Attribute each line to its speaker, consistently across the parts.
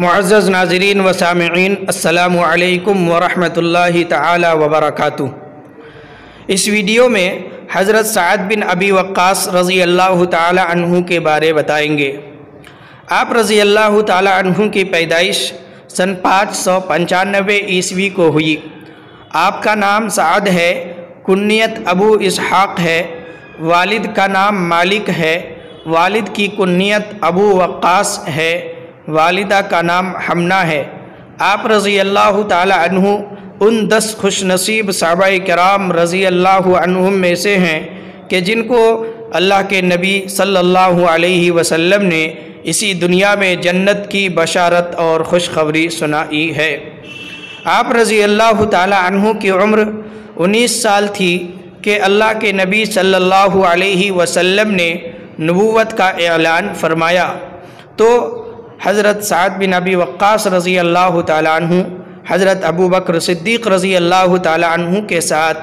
Speaker 1: معزز ناظرین و سامعین، السلام علیکم ورحمۃ اللہ تعالی وبرکاتہ۔ اس ویڈیو میں حضرت سعد بن ابی وقاص رضی اللہ تعالی عنہ کے بارے بتائیں گے۔ آپ رضی اللہ تعالی عنہ کی پیدائش سن 595 عیسوی کو ہوئی۔ آپ کا نام سعد ہے، کنیت ابو اسحاق ہے، والد کا نام مالک ہے، والد کی کنیت ابو وقاص ہے، والدہ کا نام حمنہ ہے۔ آپ رضی اللہ تعالی عنہ ان 10 خوش نصیب صحابہ کرام رضی اللہ عنہم میں سے ہیں کہ جن کو اللہ کے نبی صلی اللہ علیہ وسلم نے اسی دنیا میں جنت کی بشارت اور خوشخبری سنائی ہے۔ آپ رضی اللہ تعالی عنہ کی عمر 19 سال تھی کہ اللہ کے نبی صلی اللہ علیہ وسلم نے نبوت کا اعلان فرمایا، تو حضرت سعد بن ابی وقاص رضی اللہ تعالی عنہ حضرت ابو بکر صدیق رضی اللہ تعالی عنہ کے ساتھ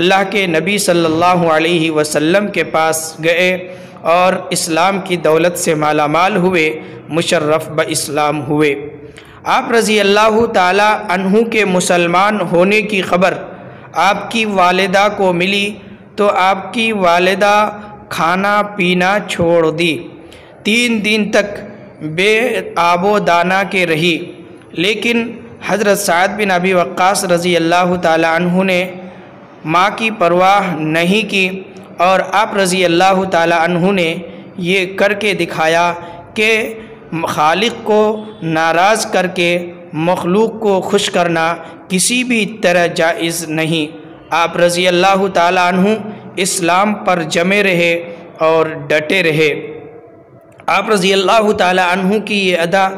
Speaker 1: اللہ کے نبی صلی اللہ علیہ وسلم کے پاس گئے اور اسلام کی دولت سے مالا مال ہوئے، مشرف باسلام ہوئے۔ آپ رضی اللہ تعالی عنہ کے مسلمان ہونے کی خبر آپ کی والدہ کو ملی تو آپ کی والدہ کھانا پینا چھوڑ دی، 3 دن تک بے آب و دانہ کے رہی، لیکن حضرت سعد بن ابی وقاص رضی اللہ تعالی عنہ نے ماں کی پرواہ نہیں کی، اور آپ رضی اللہ تعالی عنہ نے یہ کر کے دکھایا کہ خالق کو ناراض کر کے مخلوق کو خوش کرنا کسی بھی طرح جائز نہیں۔ آپ رضی اللہ تعالی عنہ اسلام پر جمے رہے اور ڈٹے رہے۔ آپ رضی اللہ تعالی عنہ کی یہ ادا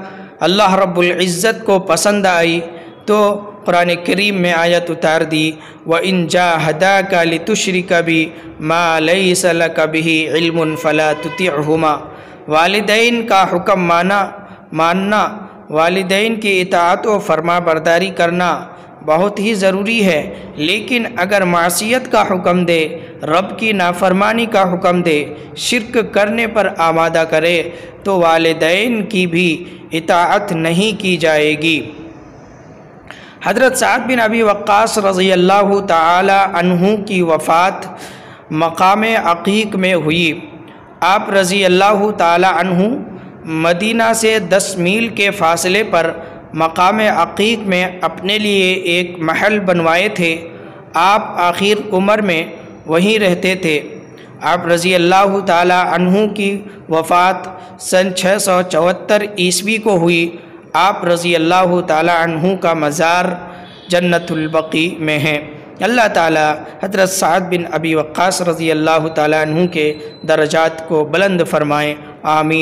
Speaker 1: اللہ رب العزت کو پسند آئی تو قرآن کریم میں آیت اتار دی، وَإِن جَاهَدَاكَ لِتُشْرِكَ بِي مَا لَيْسَ لَكَ بِهِ عِلْمٌ فَلَا تُطِعْهُمَا۔ والدین کا حکم ماننا، والدین کی اطاعت و فرما برداری کرنا بہت ہی ضروری ہے، لیکن اگر معصیت کا حکم دے، رب کی نافرمانی کا حکم دے، شرک کرنے پر آمادہ کرے تو والدین کی بھی اطاعت نہیں کی جائے گی۔ حضرت سعد بن ابی وقاص رضی اللہ تعالی عنہ کی وفات مقام عقیق میں ہوئی۔ آپ رضی اللہ تعالی عنہ مدینہ سے 10 میل کے فاصلے پر مقام عقیق میں اپنے لیے ایک محل بنوائے تھے۔ آپ آخر عمر میں وہیں رہتے تھے۔ آپ رضی اللہ تعالی عنہ کی وفات سن 674 عیسوی کو ہوئی۔ آپ رضی اللہ تعالی عنہ کا مزار جنت البقیع میں ہے۔ اللہ تعالی حضرت سعد بن ابی وقاص رضی اللہ تعالی عنہ کے درجات کو بلند فرمائیں، آمین۔